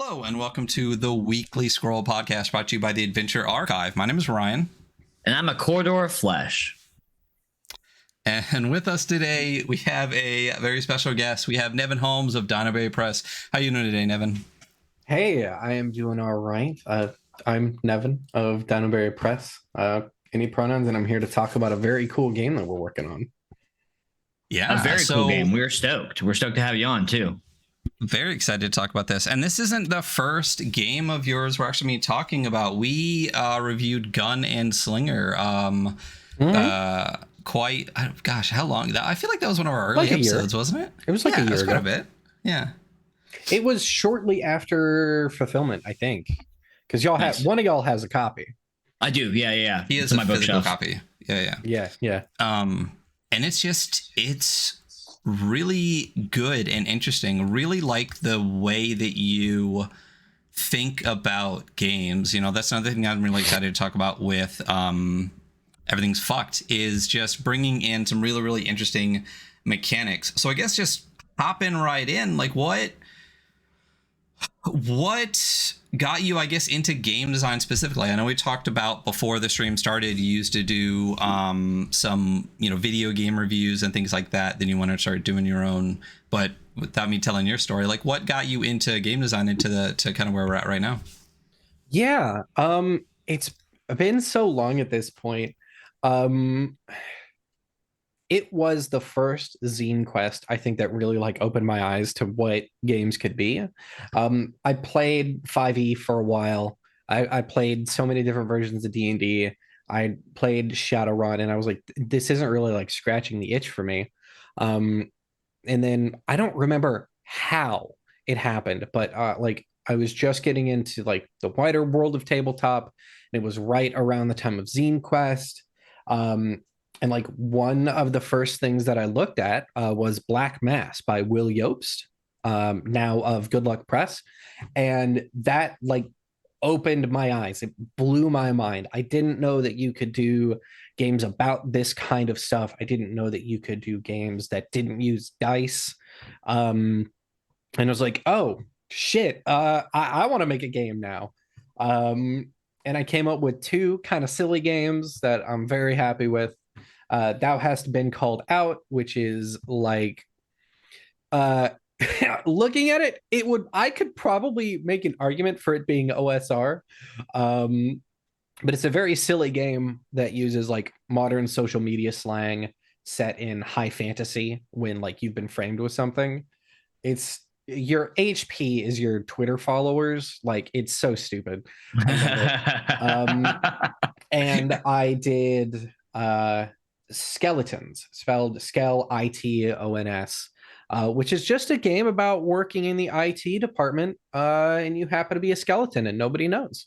Hello, and welcome to the Weekly Scroll podcast brought to you by the Adventure Archive. My name is Ryan. And I'm a corridor of flesh. And with us today, we have a very special guest. We have Nevyn Holmes of DinoberryPress. How are you doing today, Nevyn? Hey, I am doing all right. I'm Nevyn of DinoberryPress. Any pronouns, and I'm here to talk about a very cool game that we're working on. Yeah, a very cool game. We're stoked. We're stoked to have you on, too. Very excited to talk about this. And this isn't the first game of yours we're actually talking about. We reviewed Gun and Slinger gosh, how long? I feel like that was one of our early episodes, wasn't it? It was like a year ago. Quite a bit. Yeah. It was shortly after Fulfillment, I think. Because one of y'all has a copy. I do. Yeah. He has a physical copy. Yeah. And it's really good and interesting. Really like the way that you think about games. You know, that's another thing I'm really excited to talk about with Everything's Fucked, is just bringing in some really, really interesting mechanics. So I guess just hopping right in, like what got you, I guess, into game design specifically? I know we talked about before the stream started, you used to do some, video game reviews and things like that. Then you want to start doing your own, but without me telling your story, like what got you into game design, to kind of where we're at right now? Yeah. It's been so long at this point. It was the first zine quest, I think, that really opened my eyes to what games could be. I played 5e for a while. I played so many different versions of D&D. I played Shadowrun, and I was like, this isn't really scratching the itch for me. And then I don't remember how it happened, but I was just getting into the wider world of tabletop, and it was right around the time of Zine Quest. And one of the first things that I looked at was Black Mass by Will Yobst, now of Good Luck Press. And that opened my eyes. It blew my mind. I didn't know that you could do games about this kind of stuff. I didn't know that you could do games that didn't use dice. And I was like, oh, shit, I want to make a game now. And I came up with two kind of silly games that I'm very happy with. Thou Hast Been Called Out, which is looking at it, I could probably make an argument for it being OSR. But it's a very silly game that uses modern social media slang set in high fantasy when you've been framed with something. It's your HP is your Twitter followers. It's so stupid. And I did Skeletons, spelled Skeletons, which is just a game about working in the IT department, and you happen to be a skeleton and nobody knows.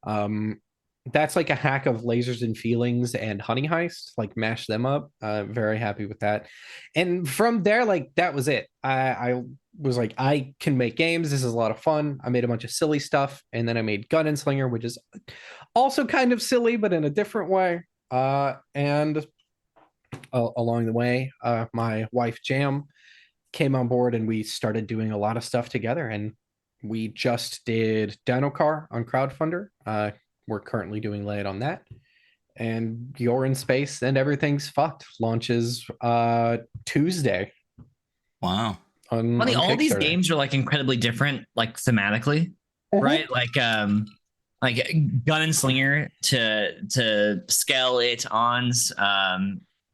That's a hack of Lasers and Feelings and Honey Heist, mash them up. Very happy with that. And from there, that was it. I was I can make games. This is a lot of fun. I made a bunch of silly stuff, and then I made Gun and Slinger, which is also kind of silly, but in a different way. And along the way, my wife Jam came on board, and we started doing a lot of stuff together. And we just did Dino Car on Crowdfunder. We're currently doing Lay It on that. And You're in Space and Everything's Fucked launches Tuesday. Wow. Funny, all these games are incredibly different, thematically, right? Gun and Slinger to Skeletons,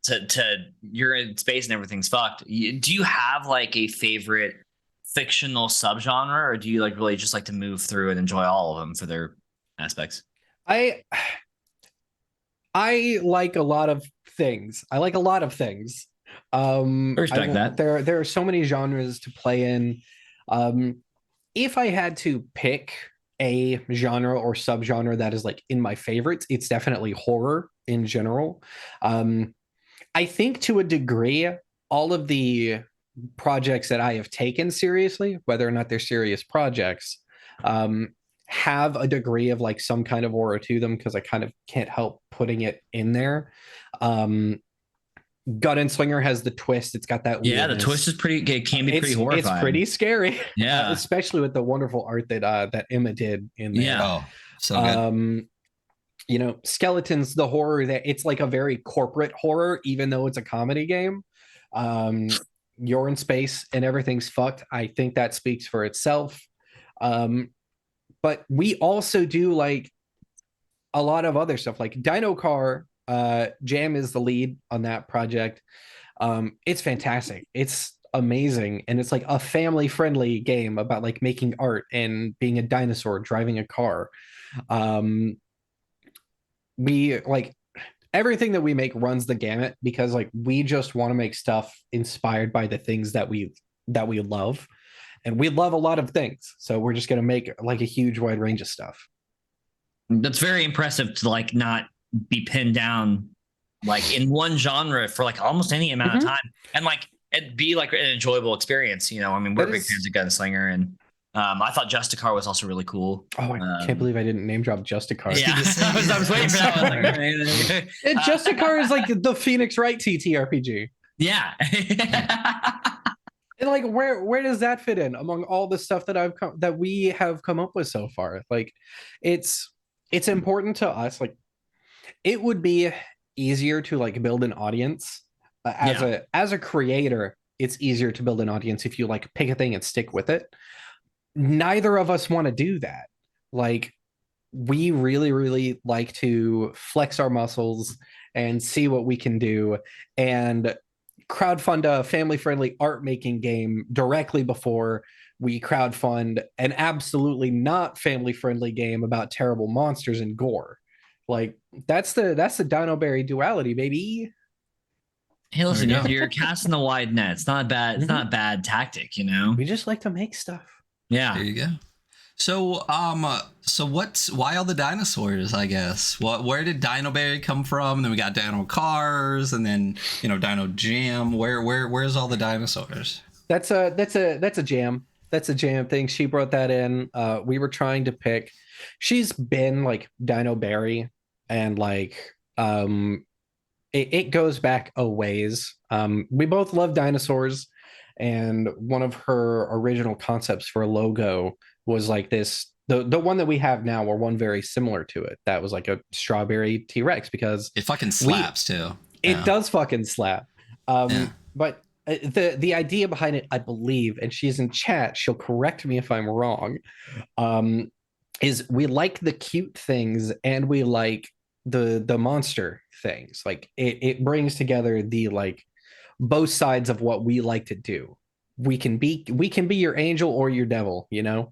to You're in Space and Everything's Fucked. Do you have a favorite fictional subgenre, or do you really just like to move through and enjoy all of them for their aspects? I like a lot of things. Respect that. There are so many genres to play in. If I had to pick a genre or subgenre that is in my favorites, it's definitely horror in general. I think to a degree, all of the projects that I have taken seriously, whether or not they're serious projects, have a degree of some kind of horror to them, because I kind of can't help putting it in there. Gunslinger has the twist. It's got that weirdness. The twist is pretty. It can be pretty horrifying. It's pretty scary. Yeah, especially with the wonderful art that Emma did in there. Yeah. Oh, so good. You know, Skeletons, the horror that it's like a very corporate horror, even though it's a comedy game. You're in space and everything's fucked. I think that speaks for itself. But we also do like a lot of other stuff, like Dino Car. Jam is the lead on that project. It's fantastic. It's amazing, and it's like a family-friendly game about like making art and being a dinosaur driving a car. We like everything that we make runs the gamut because like we just want to make stuff inspired by the things that we love, and we love a lot of things, so we're just going to make like a huge wide range of stuff. That's very impressive to like not be pinned down like in one genre for like almost any amount of time, and like it'd be like an enjoyable experience. You know, I mean, we're big fans of Gunslinger, and I thought Justicar was also really cool. Oh, I can't believe I didn't name drop Justicar. Yeah, I was waiting for that one. Justicar is like the Phoenix Wright ttrpg. Yeah. And like, where does that fit in among all the stuff that we have come up with so far? Like, it's important to us. Like, it would be easier to like build an audience as a creator. It's easier to build an audience if you like pick a thing and stick with it. Neither of us want to do that. Like, we really, really like to flex our muscles and see what we can do and crowdfund a family-friendly art-making game directly before we crowdfund an absolutely not family-friendly game about terrible monsters and gore. Like, that's the Dinoberry duality, baby. Hey, listen, you're casting the wide net. It's not bad. It's not a bad tactic, you know. We just like to make stuff. Yeah. There you go. So, why all the dinosaurs, I guess? Where did Dinoberry come from? And then we got Dino Cars, and then, you know, Dino Jam. Where's all the dinosaurs? That's a jam. That's a jam thing. She brought that in. We were trying to pick. She's been like Dinoberry, and like it goes back a ways. We both love dinosaurs. And one of her original concepts for a logo was like this, the one that we have now, or one very similar to it, that was like a strawberry T-Rex, because it fucking slaps too. It does fucking slap. But the idea behind it, I believe, and she's in chat, she'll correct me if I'm wrong, is we like the cute things and we like the monster things. Like it brings together the like both sides of what we like to do. We can be your angel or your devil, you know.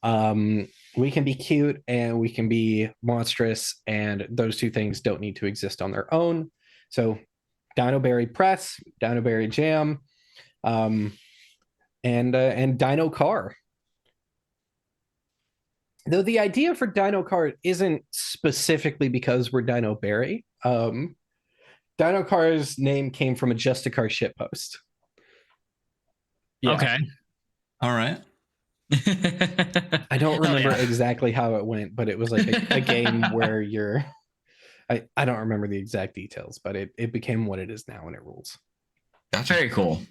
We can be cute and we can be monstrous, and those two things don't need to exist on their own. So DinoberryPress, Dinoberry Jam, and Dino Car. Though the idea for Dino Car isn't specifically because we're Dinoberry. Dino Car's name came from a Justicar shitpost. Yeah. Okay. All right. I don't remember exactly how it went, but it was like a game where I don't remember the exact details, but it became what it is now, and it rules. Gotcha. Very cool.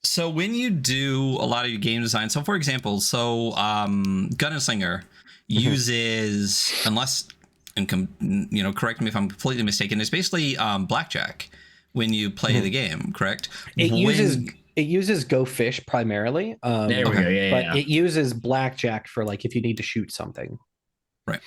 So when you do a lot of your game design, so for example, Gunslinger uses, unless, and you know, correct me if I'm completely mistaken, it's basically blackjack when you play the game, correct? It uses Go Fish primarily. There we go. But it uses blackjack for like if you need to shoot something. Right.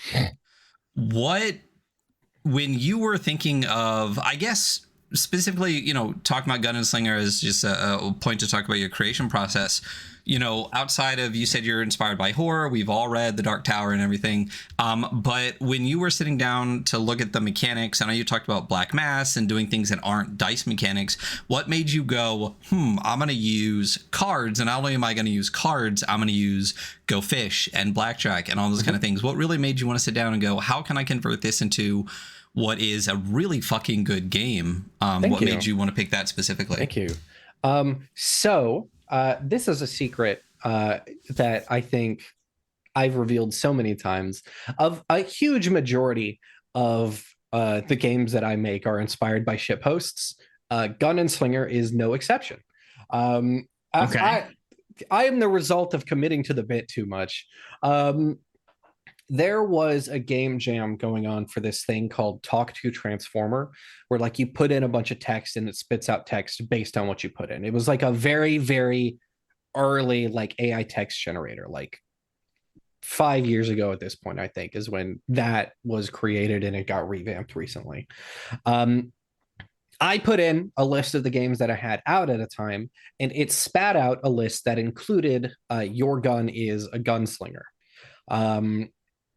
When you were thinking of, I guess, specifically, you know, talking about Gunslinger as just a point to talk about your creation process, you know, outside of, you said you're inspired by horror, we've all read The Dark Tower and everything, but when you were sitting down to look at the mechanics, I know you talked about black mass and doing things that aren't dice mechanics, what made you go, I'm going to use cards, and not only am I going to use cards, I'm going to use Go Fish and blackjack and all those kind of things? What really made you want to sit down and go, how can I convert this into what is a really fucking good game? Made you want to pick that specifically? Thank you. This is a secret that I think I've revealed so many times. Of a huge majority of the games that I make are inspired by shitposts. Gun and Slinger is no exception. Okay. I am the result of committing to the bit too much. There was a game jam going on for this thing called Talk to Transformer, where like you put in a bunch of text and it spits out text based on what you put in. It was like a very, very early like AI text generator, like 5 years ago at this point, I think, is when that was created, and it got revamped recently. I put in a list of the games that I had out at a time, and it spat out a list that included Your Gun is a Gunslinger.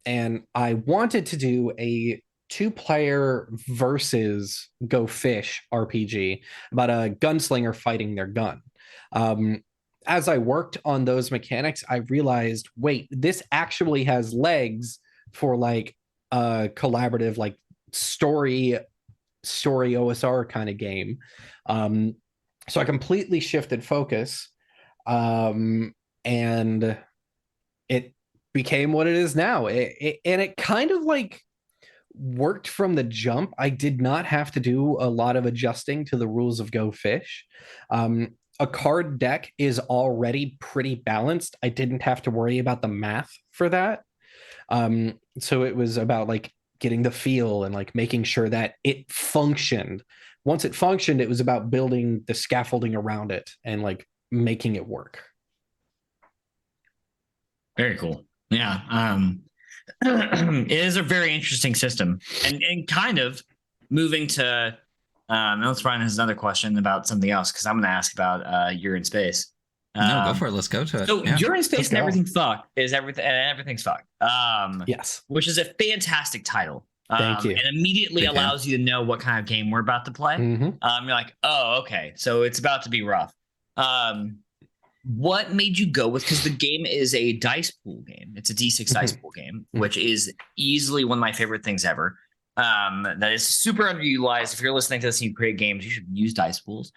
And I wanted to do a 2-player versus Go Fish RPG about a gunslinger fighting their gun. As I worked on those mechanics, I realized, wait, this actually has legs for like a collaborative, like story OSR kind of game. So I completely shifted focus, and it became what it is now. And it kind of like worked from the jump. I did not have to do a lot of adjusting to the rules of Go Fish. A card deck is already pretty balanced. I didn't have to worry about the math for that. So it was about like getting the feel and like making sure that it functioned. Once it functioned, it was about building the scaffolding around it and like making it work. Very cool. Yeah. It is a very interesting system, and kind of moving to let's Ryan has another question about something else, because I'm going to ask about You're in Space. No, go for it. Let's go to it. So You're in Space and Everything's Fucked is everything's fucked. Yes, which is a fantastic title. Thank you. And immediately allows you to know what kind of game we're about to play. You're like, oh, okay, so it's about to be rough. What made you go with, because the game is a dice pool game. It's a D6 dice pool game, which is easily one of my favorite things ever. That is super underutilized. If you're listening to this and you create games, you should use dice pools.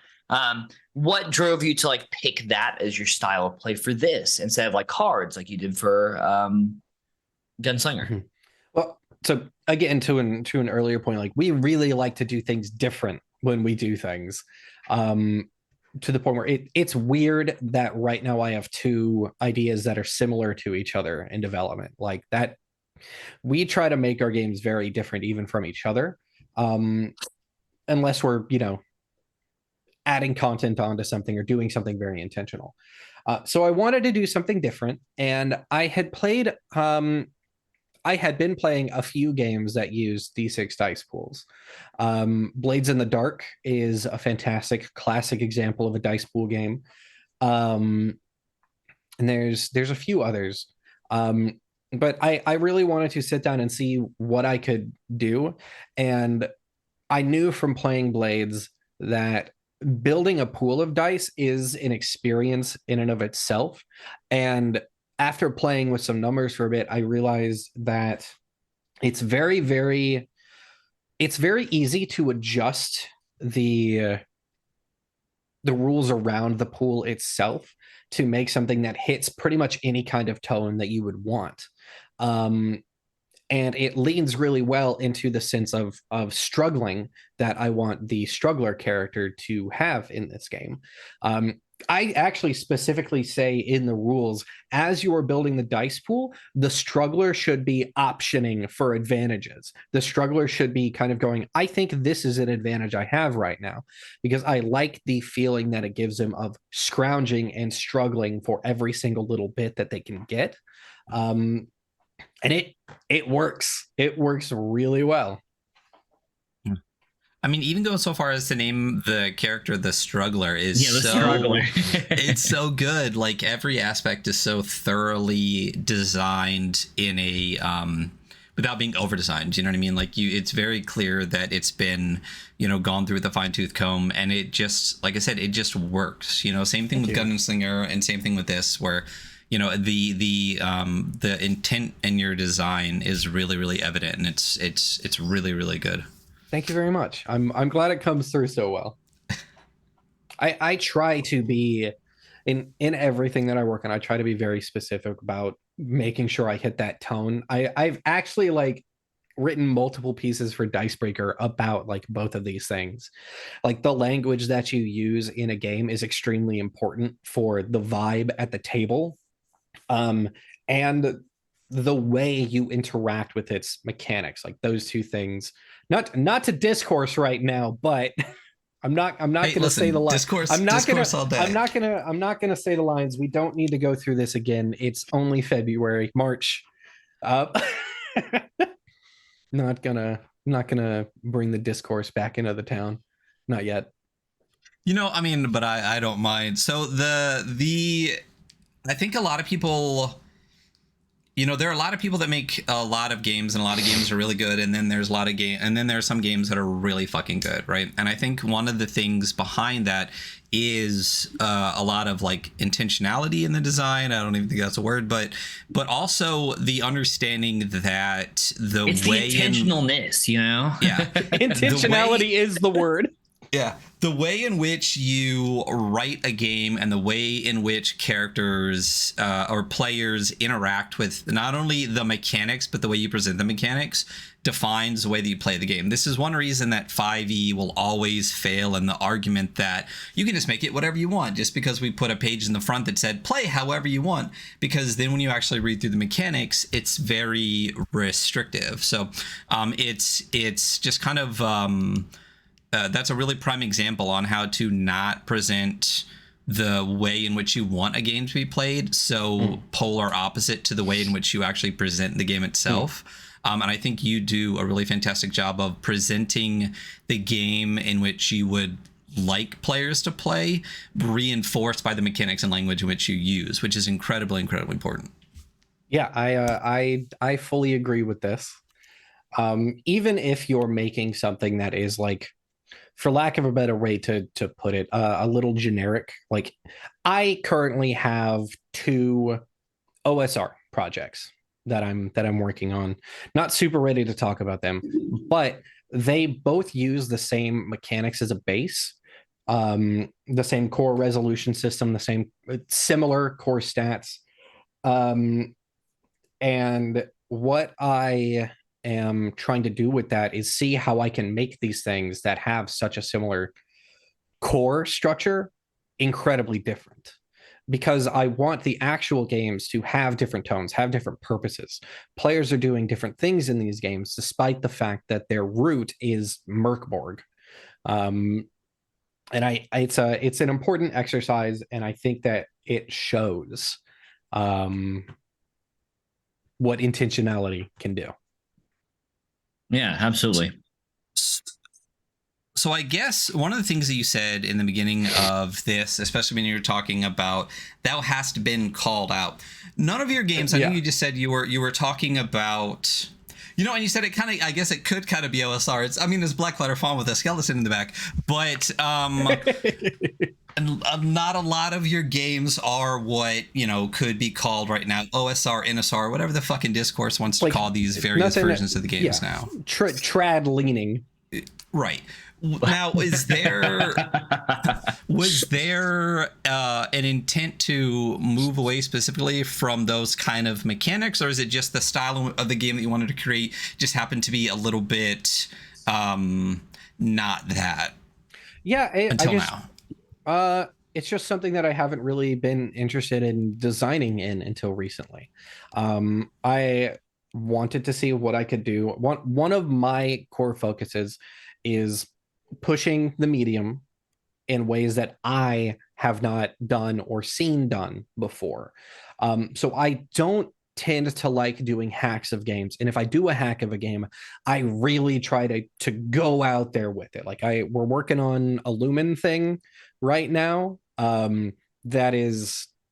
What drove you to like pick that as your style of play for this instead of like cards like you did for Gunslinger? Well, so again, to an earlier point, like we really like to do things different when we do things. To the point where it's weird that right now I have 2 ideas that are similar to each other in development. Like that, we try to make our games very different even from each other, unless we're, adding content onto something or doing something very intentional. So I wanted to do something different, and I had been playing a few games that use D6 dice pools. Blades in the Dark is a fantastic classic example of a dice pool game. And there's a few others. But I really wanted to sit down and see what I could do. And I knew from playing Blades that building a pool of dice is an experience in and of itself. And after playing with some numbers for a bit, I realized that it's very, very easy to adjust the rules around the pool itself to make something that hits pretty much any kind of tone that you would want. And it leans really well into the sense of struggling that I want the struggler character to have in this game. I actually specifically say in the rules, as you are building the dice pool, the struggler should be optioning for advantages. The struggler should be kind of going, I think this is an advantage I have right now, because I like the feeling that it gives them of scrounging and struggling for every single little bit that they can get. And it works. It works really well. I mean, even go so far as to name the character the Struggler is Struggler. It's so good. Like every aspect is so thoroughly designed in a without being over designed. You know what I mean? Like it's very clear that it's been, gone through with a fine tooth comb, and it just, like I said, it just works. Same thing with Gunslinger, and same thing with this, where the intent in your design is really, really evident, and it's really, really good. Thank you very much. I'm glad it comes through so well. I try to be in everything that I work on. I try to be very specific about making sure I hit that tone. I've actually written multiple pieces for Dicebreaker about like both of these things. Like the language that you use in a game is extremely important for the vibe at the table. And the way you interact with its mechanics, like those two things. Not to discourse right now, but I'm not going to say the lines. I'm not going to say the lines. We don't need to go through this again. It's only February, March. Not gonna bring the discourse back into the town. Not yet. I mean, but I don't mind. So I think a lot of people, there are a lot of people that make a lot of games, and a lot of games are really good, and then there's some games that are really fucking good, right? And I think one of the things behind that is a lot of like intentionality in the design. I don't even think that's a word, but also the understanding that it's the intentionalness, yeah, intentionality is the word. Yeah, the way in which you write a game and the way in which characters or players interact with not only the mechanics, but the way you present the mechanics defines the way that you play the game. This is one reason that 5e will always fail in the argument that you can just make it whatever you want just because we put a page in the front that said play however you want, because then when you actually read through the mechanics, it's very restrictive. So it's just kind of that's a really prime example on how to not present the way in which you want a game to be played so polar opposite to the way in which you actually present the game itself. And I think you do a really fantastic job of presenting the game in which you would like players to play, reinforced by the mechanics and language in which you use, which is incredibly, incredibly important. Yeah, I fully agree with this. Even if you're making something that is like, for lack of a better way to put it, a little generic. Like I currently have 2 OSR projects that I'm working on. Not super ready to talk about them, but they both use the same mechanics as a base, the same core resolution system, the same similar core stats. And what I am trying to do with that is see how I can make these things that have such a similar core structure incredibly different, because I want the actual games to have different tones, have different purposes. Players are doing different things in these games, despite the fact that their root is Merkborg. And it's an important exercise, and I think that it shows what intentionality can do. Yeah, absolutely. So I guess one of the things that you said in the beginning of this, especially when you were talking about that has to been called out. None of your games, I think you just said you were talking about, and you said it kind of, I guess it could kind of be OSR. There's black letter font with a skeleton in the back, but not a lot of your games are what, could be called right now OSR, NSR, whatever the fucking discourse wants to call these various versions of the games now. Trad leaning. Right. Now, was there an intent to move away specifically from those kind of mechanics, or is it just the style of the game that you wanted to create just happened to be a little bit not that? Yeah, until now. It's just something that I haven't really been interested in designing in until recently. I wanted to see what I could do. One of my core focuses is pushing the medium in ways that I have not done or seen done before. So I don't tend to like doing hacks of games. And if I do a hack of a game, I really try to go out there with it. Like we're working on a Lumen thing right now.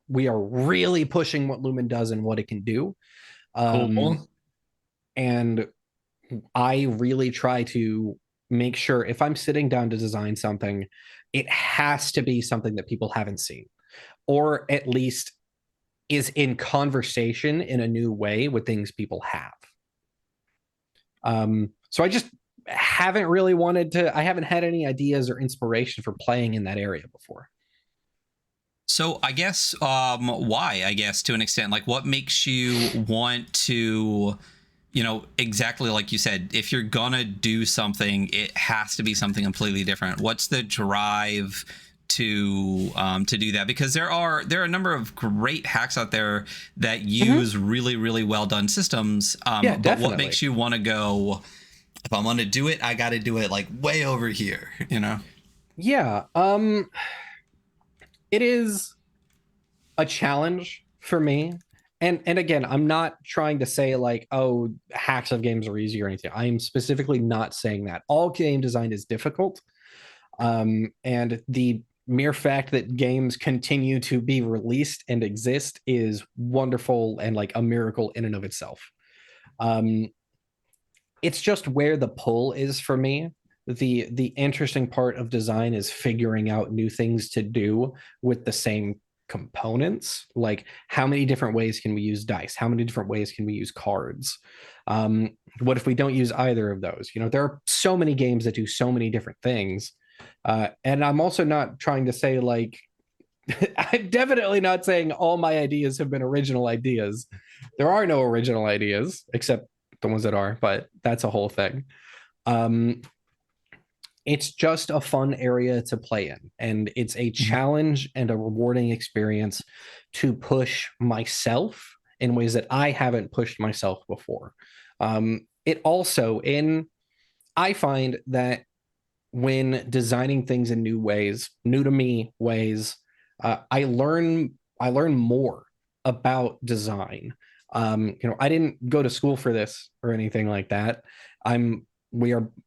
We are really pushing what Lumen does and what it can do. Cool. And I really try to make sure if I'm sitting down to design something, it has to be something that people haven't seen, or at least is in conversation in a new way with things people have. So I just haven't really I haven't had any ideas or inspiration for playing in that area before. So I guess why, I guess, to an extent, like what makes you want to, you know, exactly like you said, if you're gonna do something, it has to be something completely different. What's the drive to do that? Because there are a number of great hacks out there that use really, really well done systems. But definitely. what makes you want to go, if I want to do it, I got to do it like way over here, you know? Yeah. It is a challenge for me. And again, I'm not trying to say like, oh, hacks of games are easy or anything. I'm specifically not saying that. All game design is difficult. And the mere fact that games continue to be released and exist is wonderful and like a miracle in and of itself. It's just where the pull is for me. The interesting part of design is figuring out new things to do with the same components. Like, how many different ways can we use dice? How many different ways can we use cards? What if we don't use either of those? You know, there are so many games that do so many different things. And I'm also not trying to say like, I'm definitely not saying all my ideas have been original ideas. There are no original ideas except the ones that are, but that's a whole thing. It's just a fun area to play in, and it's a challenge and a rewarding experience to push myself in ways that I haven't pushed myself before. It also I find that when designing things in new ways, new to me ways, I learn more about design. You know, I didn't go to school for this or anything like that.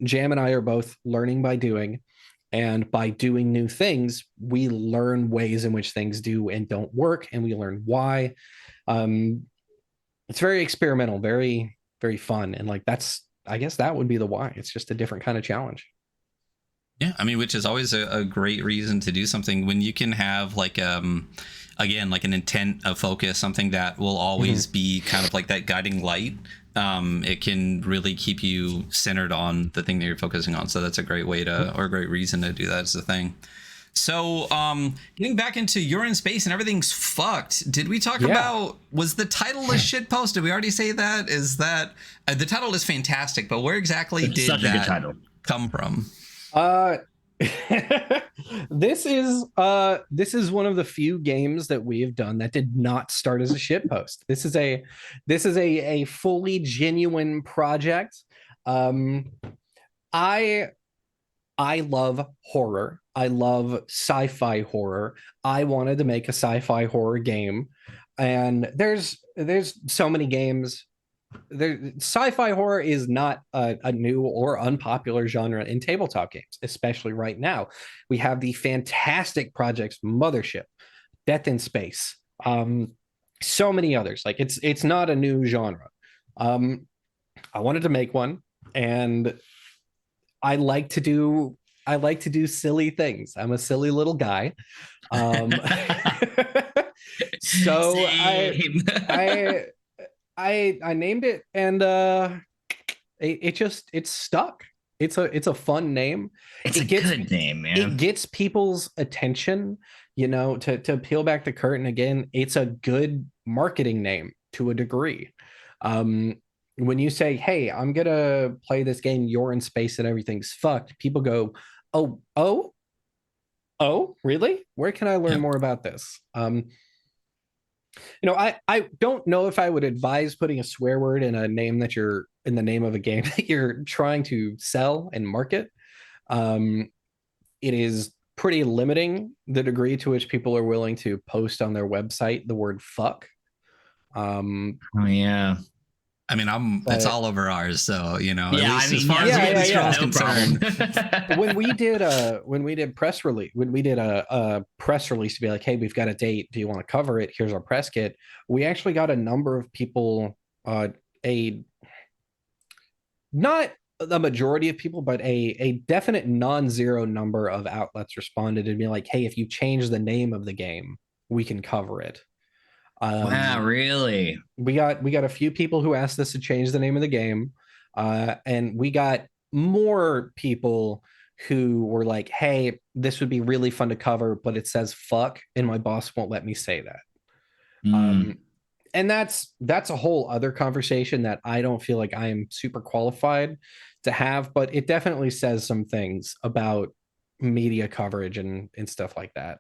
Jam and I are both learning by doing, and by doing new things, we learn ways in which things do and don't work, and we learn why. It's very experimental, very, very fun. And like, I guess that would be the why. It's just a different kind of challenge. Yeah, I mean, which is always a great reason to do something when you can have like again, like an intent, a focus, something that will always be kind of like that guiding light. It can really keep you centered on the thing that you're focusing on. So that's a great way to, or a great reason to do that is the thing. So getting back into You're in Space and Everything's Fucked, did we talk about, was the title a shit post? Did we already say that? Is that, the title is fantastic, but where exactly did that come from? This is one of the few games that we have done that did not start as a shitpost. This is a fully genuine project. I love horror. I love sci-fi horror. I wanted to make a sci-fi horror game, and there's so many games. Sci-fi horror is not a new or unpopular genre in tabletop games, especially right now. We have the fantastic projects Mothership, Death in Space, so many others. Like, it's not a new genre. I wanted to make one, and I like to do silly things. I'm a silly little guy. So I named it, and it's stuck. It's a fun name. It's a good name, man. It gets people's attention, you know, to peel back the curtain again. It's a good marketing name to a degree. When you say, hey, I'm gonna play this game, You're in Space and Everything's Fucked, people go, oh, really? Where can I learn more about this? You know, I don't know if I would advise putting a swear word in a name that you're in the name of a game that you're trying to sell and market. It is pretty limiting the degree to which people are willing to post on their website the word fuck. Oh yeah. I mean, it's all over ours, so you know. Yeah, at least as far as no concerned. when we did a press release, when we did a press release to be like, hey, we've got a date. Do you want to cover it? Here's our press kit. We actually got a number of people, not the majority of people, but a definite non-zero number of outlets responded and be like, hey, if you change the name of the game, we can cover it. Wow, really? We got a few people who asked us to change the name of the game, and we got more people who were like, hey, this would be really fun to cover, but it says fuck and my boss won't let me say that. and that's a whole other conversation that I don't feel like I am super qualified to have, but it definitely says some things about media coverage and stuff like that.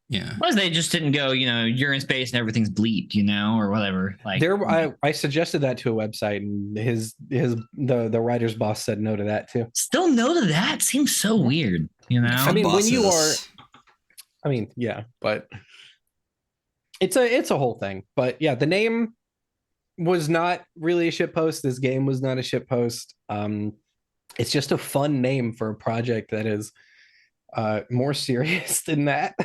Yeah. Well, they just didn't go, you're in space and everything's bleeped, or whatever. Like I suggested that to a website, and the writer's boss said no to that too. Still no to that? Seems so weird, I mean, when you are, yeah, but it's a whole thing. But yeah, the name was not really a shitpost. This game was not a shitpost. It's just a fun name for a project that is more serious than that.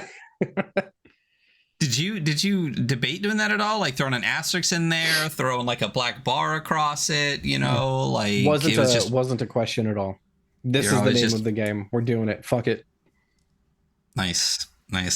Did you debate doing that at all? Like throwing an asterisk in there, throwing like a black bar across it, like wasn't a question at all. This is the name of the game. We're doing it. Fuck it. Nice.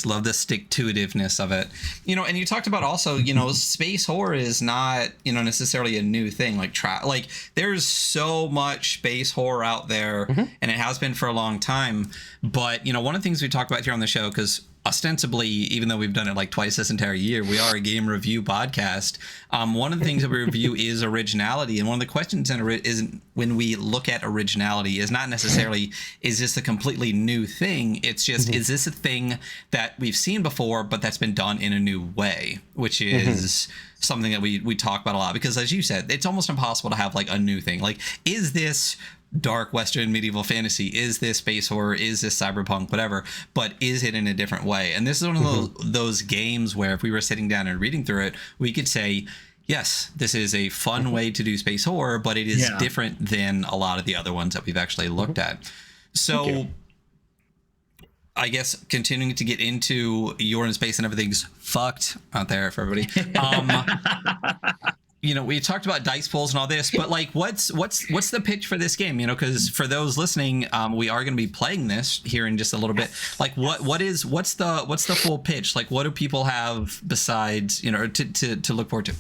Love the stick-to-itiveness of it. And you talked about also, space horror is not, necessarily a new thing. Like there's so much space horror out there, and it has been for a long time. But, one of the things we talk about here on the show, because ostensibly, even though we've done it like twice this entire year, we are a game review podcast. One of the things that we review is originality. And one of the questions isn't when we look at originality is not necessarily, is this a completely new thing? It's just, is this a thing that we've seen before, but that's been done in a new way, which is something that we talk about a lot. Because as you said, it's almost impossible to have like a new thing. Like, is this dark Western medieval fantasy? Is this space horror? Is this cyberpunk? Whatever. But is it in a different way? And this is one of those games where if we were sitting down and reading through it, we could say, yes, this is a fun way to do space horror, but it is different than a lot of the other ones that we've actually looked at. So I guess continuing to get into You're in Space and everything's fucked out there for everybody. We talked about dice pulls and all this, but like, what's the pitch for this game? Because for those listening, we are going to be playing this here in just a little bit. Like, what's the full pitch? Like, what do people have besides, to look forward to?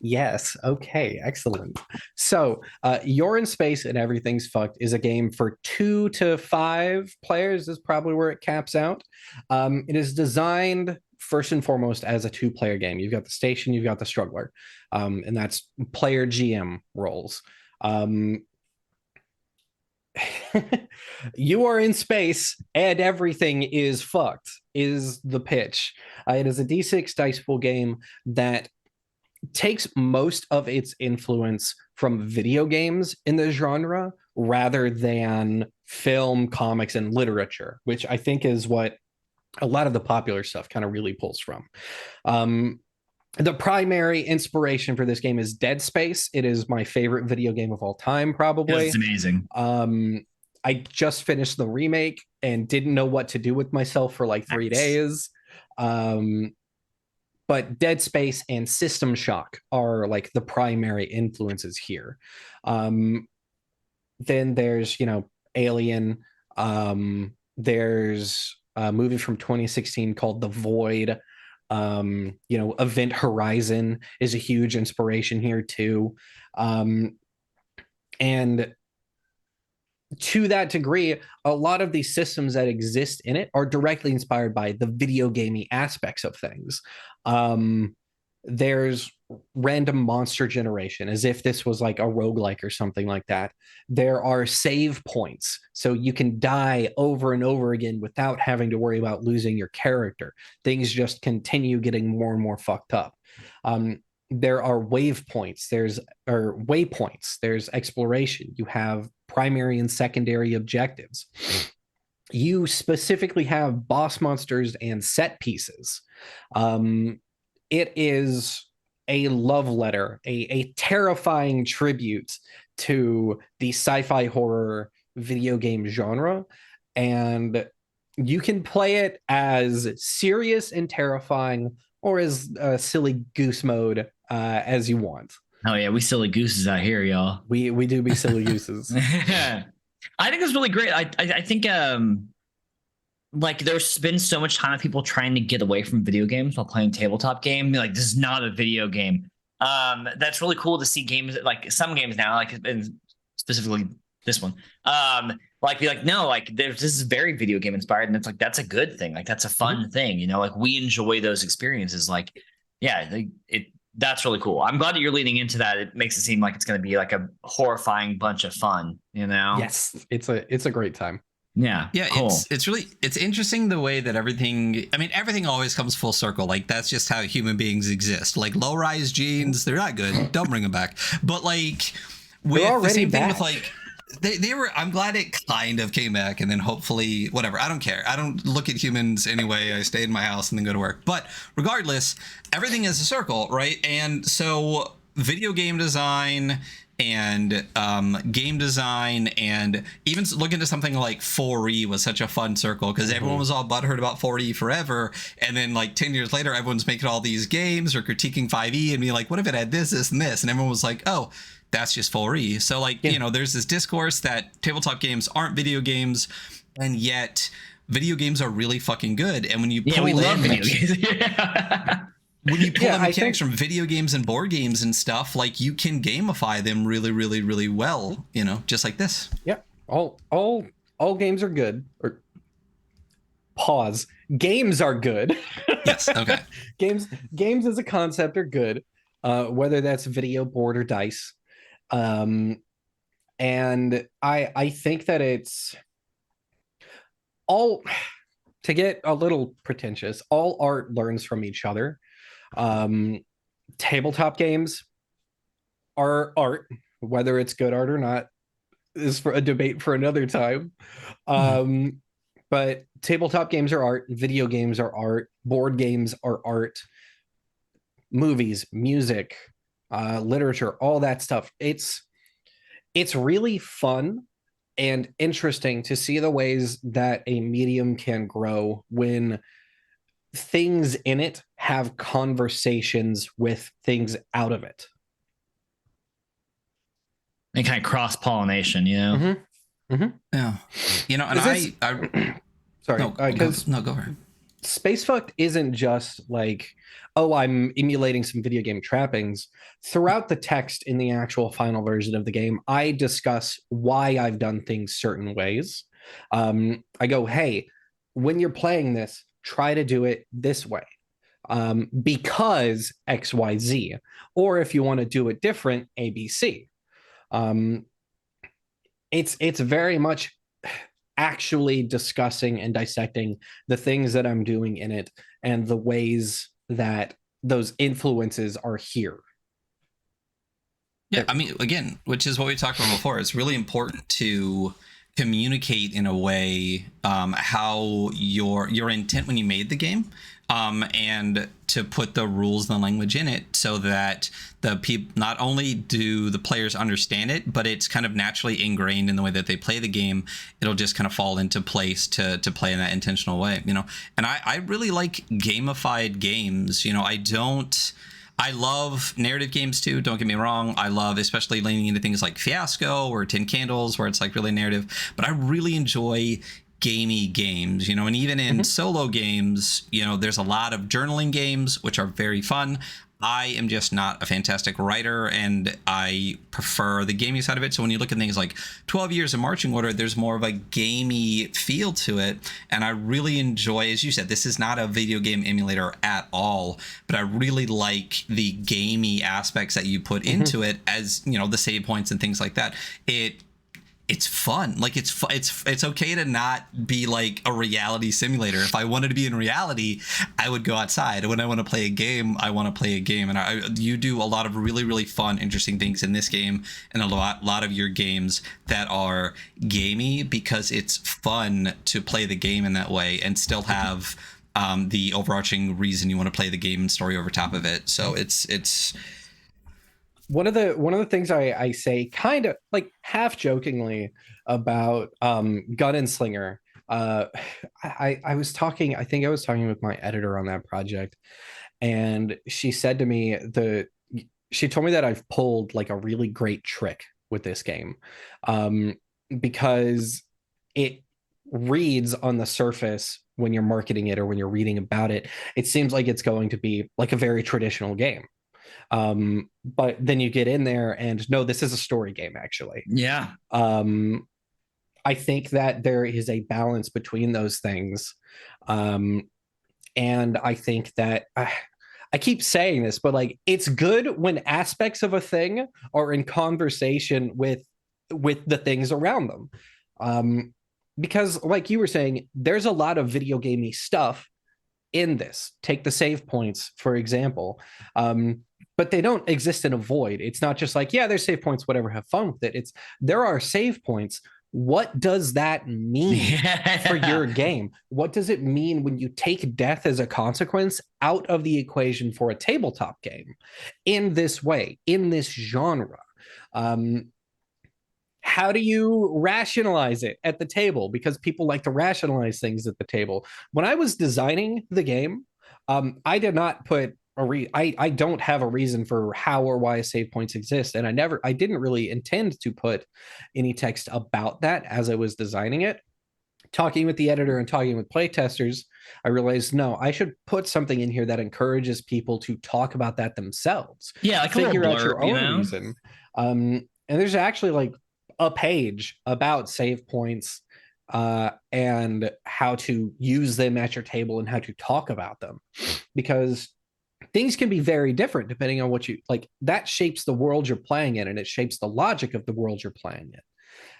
Yes. Okay. Excellent. So, You're in Space and Everything's Fucked is a game for 2 to 5 players. Is probably where it caps out. It is designed first and foremost as a 2-player game. You've got the station, you've got the struggler, and that's player GM roles. You are in space and everything is fucked is the pitch. It is a D6 dice pool game that takes most of its influence from video games in the genre rather than film, comics, and literature, which I think is what a lot of the popular stuff kind of really pulls from. The primary inspiration for this game is Dead Space. It is my favorite video game of all time, probably. It's amazing. I just finished the remake and didn't know what to do with myself for like 3 days. But Dead Space and System Shock are like the primary influences here. Then there's, Alien. There's a movie from 2016 called The Void. Event Horizon is a huge inspiration here too. And to that degree, a lot of these systems that exist in it are directly inspired by the video gamey aspects of things. There's random monster generation, as if this was like a roguelike or something like that. There are save points, so you can die over and over again without having to worry about losing your character. Things just continue getting more and more fucked up. There are waypoints, there's exploration. You have primary and secondary objectives. You specifically have boss monsters and set pieces. It is a love letter, a terrifying tribute to the sci-fi horror video game genre. And you can play it as serious and terrifying or as silly goose mode as you want. Oh yeah, we silly gooses out here, y'all. We do be silly gooses. I think it's really great. I think like there's been so much time of people trying to get away from video games while playing tabletop game. Like, this is not a video game. That's really cool to see games, like some games now, like specifically this one, like be like, no, like this is very video game inspired, and it's like that's a good thing. Like that's a fun thing, like we enjoy those experiences. Like yeah, that's really cool. I'm glad that you're leaning into that. It makes it seem like it's going to be like a horrifying bunch of fun, you know? Yes, it's a great time. Yeah. Cool. It's interesting the way that everything always comes full circle. Like, that's just how human beings exist. Like, low-rise jeans, they're not good. Don't bring them back. But like, with the same thing with like, they were, I'm glad it kind of came back, and then hopefully, whatever, I don't care. I don't look at humans anyway. I stay in my house and then go to work. But regardless, everything is a circle, right? And so video game design and game design, and even look into something like 4E was such a fun circle, because everyone was all butthurt about 4E forever, and then like 10 years later everyone's making all these games or critiquing 5E and being like, what if it had this and this, and everyone was like, oh, that's just 4E. So like, you know, there's this discourse that tabletop games aren't video games, and yet video games are really fucking good. And when you pull we love video games. When you pull the mechanics from video games and board games and stuff, like, you can gamify them really, really, really well, you know, just like this. Yeah. All games are good. Or pause. Games are good. Yes. Okay. Games as a concept are good. Whether that's video, board, or dice. And I think that it's all, to get a little pretentious, all art learns from each other. Tabletop games are art, whether it's good art or not is for a debate for another time. But tabletop games are art, video games are art, board games are art, movies, music, literature, all that stuff. It's really fun and interesting to see the ways that a medium can grow when things in it have conversations with things out of it. And kind of cross-pollination, you know? Yeah. You know, and I sorry, because no, go ahead. Spacefucked isn't just like, oh, I'm emulating some video game trappings. Throughout the text in the actual final version of the game, I discuss why I've done things certain ways. I go, hey, when you're playing this, try to do it this way, because XYZ. Or if you want to do it different, ABC. It's very much actually discussing and dissecting the things that I'm doing in it and the ways that those influences are here. Yeah, I mean, again, which is what we talked about before. It's really important to communicate in a way how your intent when you made the game, and to put the rules and the language in it so that the people, not only do the players understand it, but it's kind of naturally ingrained in the way that they play the game. It'll just kind of fall into place to play in that intentional way, you know. And I really like gamified games. You know, I love narrative games too, don't get me wrong. I love especially leaning into things like Fiasco or 10 Candles, where it's like really narrative, but I really enjoy gamey games, you know. And even in solo games, you know, there's a lot of journaling games which are very fun. I am just not a fantastic writer, and I prefer the gaming side of it. So when you look at things like 12 Years of Marching Order, there's more of a gamey feel to it. And I really enjoy, as you said, this is not a video game emulator at all, but I really like the gamey aspects that you put into it, as, you know, the save points and things like that. It's fun. Like, it's okay to not be like a reality simulator. If I wanted to be in reality, I would go outside. When I want to play a game, I want to play a game. And you do a lot of really, really fun, interesting things in this game, and a lot of your games that are gamey, because it's fun to play the game in that way and still have the overarching reason you want to play the game and story over top of it. So it's one of the things I say kind of like half jokingly about Gun and Slinger. I was talking with my editor on that project, and she said to me she told me that I've pulled like a really great trick with this game, because it reads on the surface when you're marketing it or when you're reading about it, it seems like it's going to be like a very traditional game. But then you get in there and no, this is a story game, actually. Yeah. I think that there is a balance between those things. And I think that I keep saying this, but like it's good when aspects of a thing are in conversation with the things around them. Because like you were saying, there's a lot of video gamey stuff in this. Take the save points, for example. But they don't exist in a void. It's not just like, yeah, there's save points, whatever, have fun with it. It's there are save points. What does that mean for your game? What does it mean when you take death as a consequence out of the equation for a tabletop game in this way, in this genre? How do you rationalize it at the table? Because people like to rationalize things at the table. When I was designing the game, I did not put I don't have a reason for how or why save points exist, and I didn't really intend to put any text about that as I was designing it. Talking with the editor and talking with playtesters, I realized no, I should put something in here that encourages people to talk about that themselves. Yeah, like figure out your own reason. And there's actually like a page about save points and how to use them at your table and how to talk about them, because things can be very different depending on what you like. That shapes the world you're playing in, and it shapes the logic of the world you're playing in.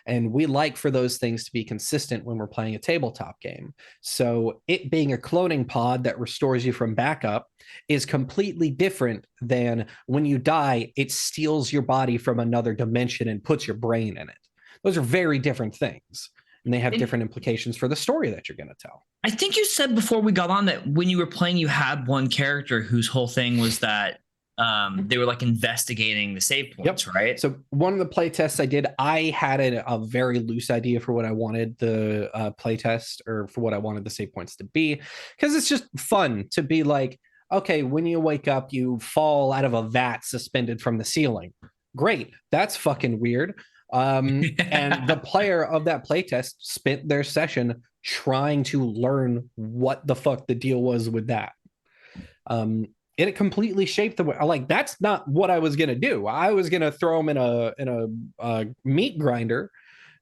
And we like for those things to be consistent when we're playing a tabletop game. So it being a cloning pod that restores you from backup is completely different than when you die, it steals your body from another dimension and puts your brain in it. Those are very different things, and they have different implications for the story that you're going to tell. I think you said before we got on that when you were playing, you had one character whose whole thing was that they were like investigating the save points, right? So one of the play tests I did, I had a very loose idea for what I wanted the play test, or for what I wanted the save points to be, because it's just fun to be like, okay, when you wake up, you fall out of a vat suspended from the ceiling. Great. That's fucking weird. And the player of that playtest spent their session trying to learn what the fuck the deal was with that. It completely shaped the way. Like, that's not what I was gonna do. I was gonna throw him in a meat grinder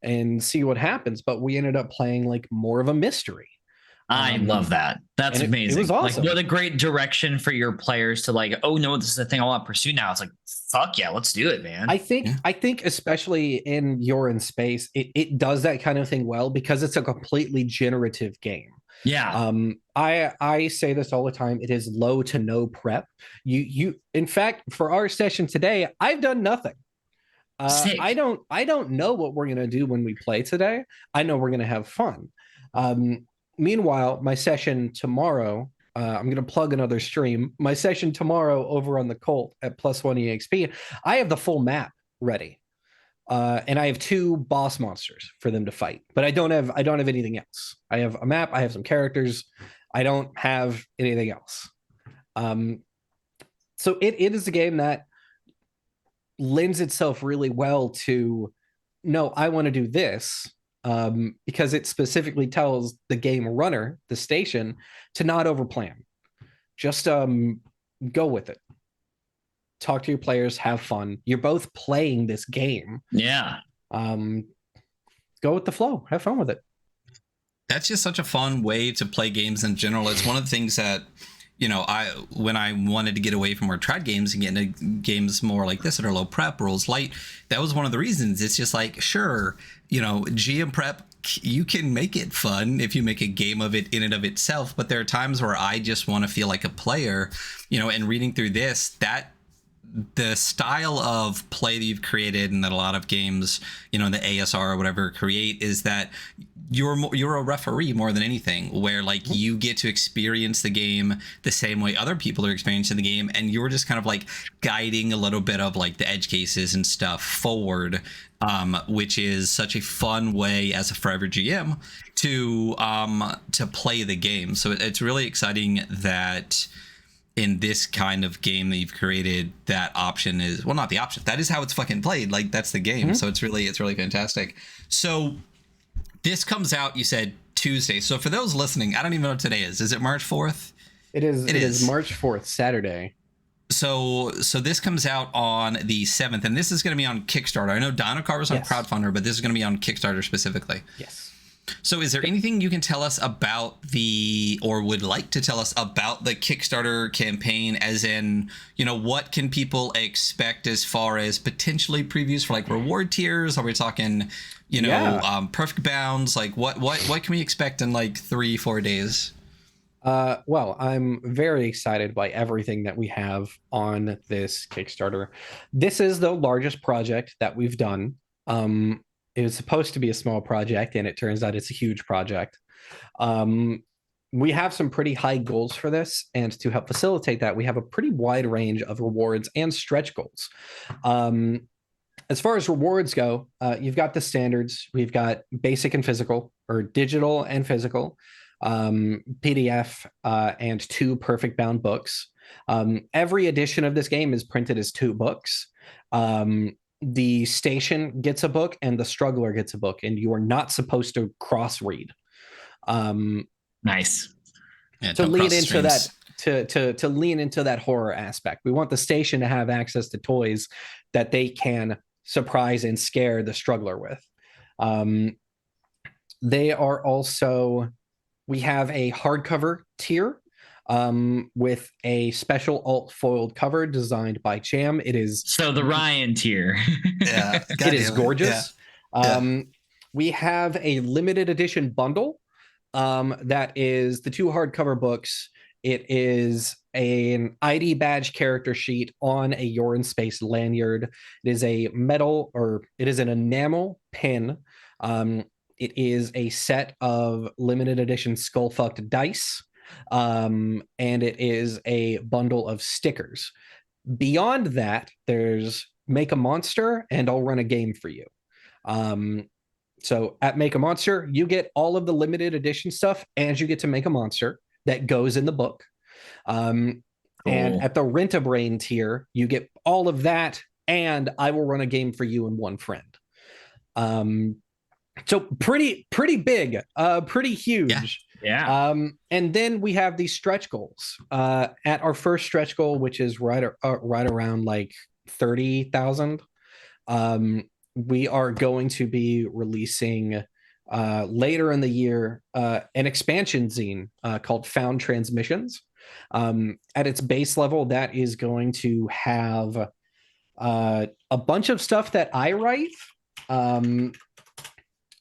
and see what happens. But we ended up playing like more of a mystery. I love that. That's amazing. It was awesome. Like, what a great direction for your players to like, oh no, this is the thing I want to pursue now. It's like, fuck yeah, let's do it, man. I think especially in You're in Space, it does that kind of thing well, because it's a completely generative game. Yeah. I say this all the time. It is low to no prep. You in fact, for our session today, I've done nothing. I don't know what we're gonna do when we play today. I know we're gonna have fun. Meanwhile, my session tomorrow, I'm going to plug another stream. My session tomorrow over on the Cult at +1 EXP, I have the full map ready. And I have 2 boss monsters for them to fight, but I don't have anything else. I have a map, I have some characters. I don't have anything else. So it is a game that lends itself really well to, no, I want to do this. Because it specifically tells the game runner, the station, to not overplan. Just go with it. Talk to your players, have fun. You're both playing this game. Yeah. Go with the flow. Have fun with it. That's just such a fun way to play games in general. It's one of the things that, you know, when I wanted to get away from more trad games and get into games more like this that are low prep, rules light, that was one of the reasons. It's just like, sure, you know, GM prep, you can make it fun if you make a game of it in and of itself, but there are times where I just want to feel like a player, you know, and reading through this, that the style of play that you've created and that a lot of games, you know, the ASR or whatever create, is that you're a referee more than anything, where like you get to experience the game the same way other people are experiencing the game, and you're just kind of like guiding a little bit of like the edge cases and stuff forward, which is such a fun way as a forever GM to play the game. So it's really exciting that in this kind of game that you've created, that option is, well, not the option, that is how it's fucking played. Like, that's the game. So it's really fantastic. So this comes out, you said Tuesday. So for those listening, I don't even know what today is. Is it March 4th? It is March 4th, Saturday. So this comes out on the 7th, and this is going to be on Kickstarter. I know Dinocar was on crowdfunder, but this is going to be on Kickstarter specifically. Yes. So is there anything you can tell us about or would like to tell us about the Kickstarter campaign, as in, what can people expect as far as potentially previews for like reward tiers? Are we talking, perfect bounds? Like what can we expect in like 3-4 days? Well, I'm very excited by everything that we have on this Kickstarter. This is the largest project that we've done. It was supposed to be a small project, and it turns out it's a huge project. We have some pretty high goals for this, and to help facilitate that, we have a pretty wide range of rewards and stretch goals. As far as rewards go, you've got the standards. We've got basic and physical, or digital and physical, PDF, and 2 perfect bound books. Every edition of this game is printed as 2 books. The station gets a book and the struggler gets a book, and you are not supposed to cross read. Nice. Yeah, to lean into that, to lean into that horror aspect. We want the station to have access to toys that they can surprise and scare the struggler with. They are also, we have a hardcover tier with a alt foiled cover designed by Jam. It is the Ryan tier. Yeah, it is gorgeous. Yeah. We have a limited edition bundle that is the 2 hardcover books. It is an ID badge character sheet on a You're in Space lanyard. It is a metal, or it is an enamel pin. It is a set of limited edition skull-fucked dice. And it is a bundle of stickers. Beyond that, there's Make a Monster and I'll Run a Game for You. So at Make a Monster, you get all of the limited edition stuff, and you get to make a monster that goes in the book. Cool. And at the Rent a Brain tier, you get all of that, and I Will Run a Game for You and one friend. So pretty big, pretty huge. Yeah. And then we have these stretch goals. At our first stretch goal, which is right around like 30,000, we are going to be releasing later in the year an expansion zine called Found Transmissions. At its base level, that is going to have a bunch of stuff that I write.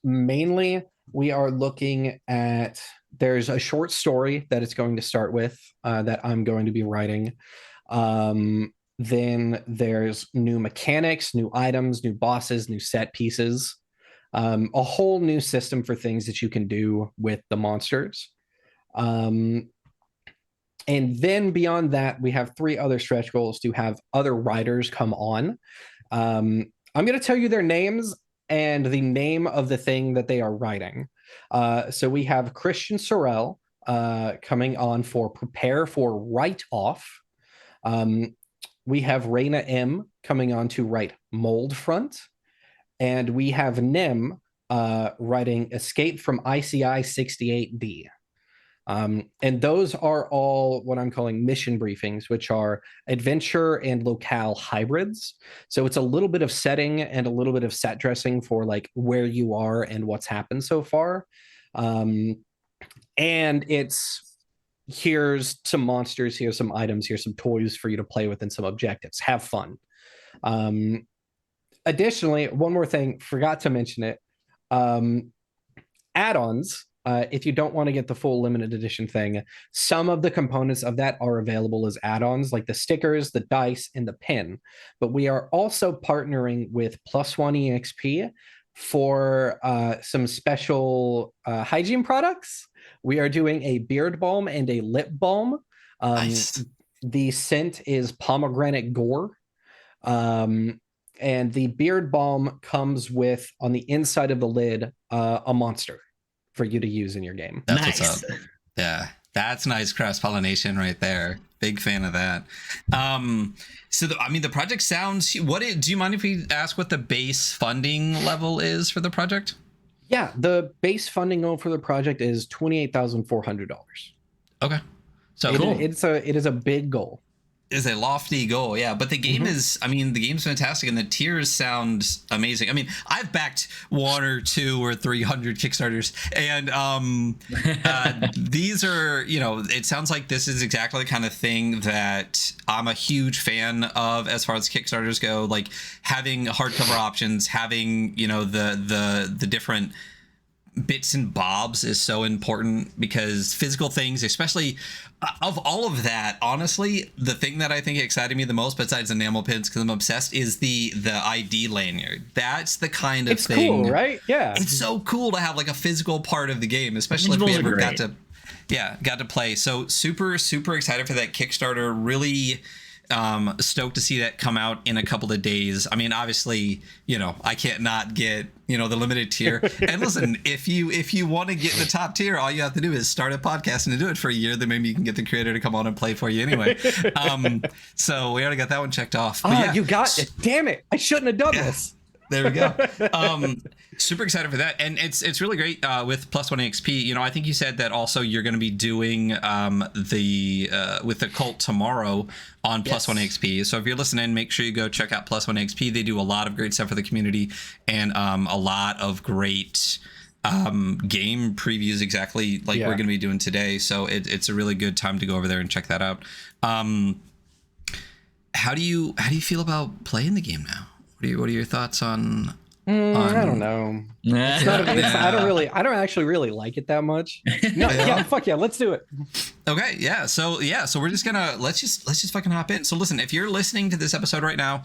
Mainly, we are looking at, there's a short story that it's going to start with that I'm going to be writing. Then there's new mechanics, new items, new bosses, new set pieces, a whole new system for things that you can do with the monsters. And then beyond that, we have 3 other stretch goals to have other writers come on. I'm going to tell you their names and the name of the thing that they are writing. So we have Christian Sorrell coming on for Prepare for Write Off. We have Raina M coming on to write Mold Front. And we have Nim writing Escape from ICI 68D. And those are all what I'm calling mission briefings, which are adventure and locale hybrids. So it's a little bit of setting and a little bit of set dressing for like where you are and what's happened so far. And it's, here's some monsters, here's some items, here's some toys for you to play with and some objectives. Have fun. Additionally, one more thing, forgot to mention it. Add-ons. If you don't want to get the full limited edition thing, some of the components of that are available as add-ons, like the stickers, the dice, and the pin. But we are also partnering with Plus One EXP for some special hygiene products. We are doing a beard balm and a lip balm. Nice. The scent is pomegranate gore. And the beard balm comes with, on the inside of the lid, a monster for you to use in your game. That's nice. What's up. Yeah, that's nice cross-pollination right there. Big fan of that. So the project sounds, do you mind if we ask what the base funding level is for the project? Yeah, the base funding goal for the project is $28,400. Okay. So it is a big goal. is a lofty goal, yeah. But the game is, I mean, the game's fantastic, and the tiers sound amazing. I mean, I've backed 1 or 2 or 300 Kickstarters, and these are, you know, it sounds like this is exactly the kind of thing that I'm a huge fan of as far as Kickstarters go. Like having hardcover options, having, you know, the different bits and bobs is so important, because physical things, especially of all of that, honestly, the thing that I think excited me the most, besides enamel pins, because I'm obsessed, is the ID lanyard. That's the kind of thing. It's cool, right? Yeah, it's so cool to have like a physical part of the game, especially if we ever got to play. So super excited for that Kickstarter. Really stoked to see that come out in a couple of days. I mean, obviously, you know, I can't not get, you know, the limited tier. And listen, if you want to get the top tier, all you have to do is start a podcast and do it for a year. Then maybe you can get the creator to come on and play for you anyway. So we already got that one checked off. But yeah, you got it. Damn it. I shouldn't have done this. There we go. Super excited for that, and it's really great with +1 XP. You know, I think you said that also you're going to be doing with the cult tomorrow on +1 XP. So if you're listening, make sure you go check out +1 XP. They do a lot of great stuff for the community, and a lot of great game previews, exactly like we're going to be doing today. So it's a really good time to go over there and check that out. How do you feel about playing the game now? What are your thoughts on? I don't know. I don't actually really like it that much. No, fuck yeah, let's do it. Okay, so we're just gonna let's just fucking hop in. So listen, if you're listening to this episode right now,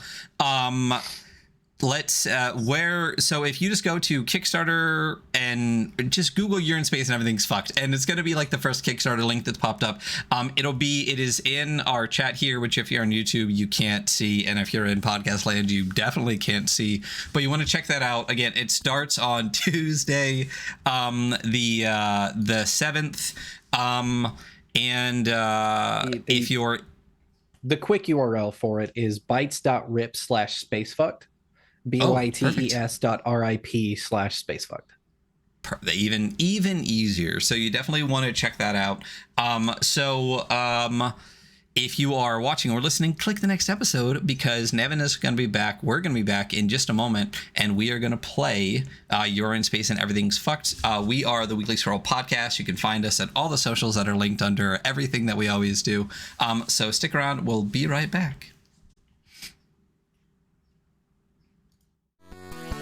so if you just go to Kickstarter and just Google You're in Space and Everything's Fucked, and it's going to be like the first Kickstarter link that's popped up. It is in our chat here, which if you're on YouTube you can't see, and if you're in podcast land you definitely can't see, but you want to check that out. Again, it starts on Tuesday, the 7th, if you're, the quick URL for it is bytes.rip/spacefucked. bytes.rip/spacefucked. Even easier. So you definitely want to check that out. If you are watching or listening, click the next episode, because Nevyn is going to be back. We're going to be back in just a moment, and we are going to play You're in Space and Everything's Fucked. We are the Weekly Scroll Podcast. You can find us at all the socials that are linked under everything that we always do. So stick around. We'll be right back.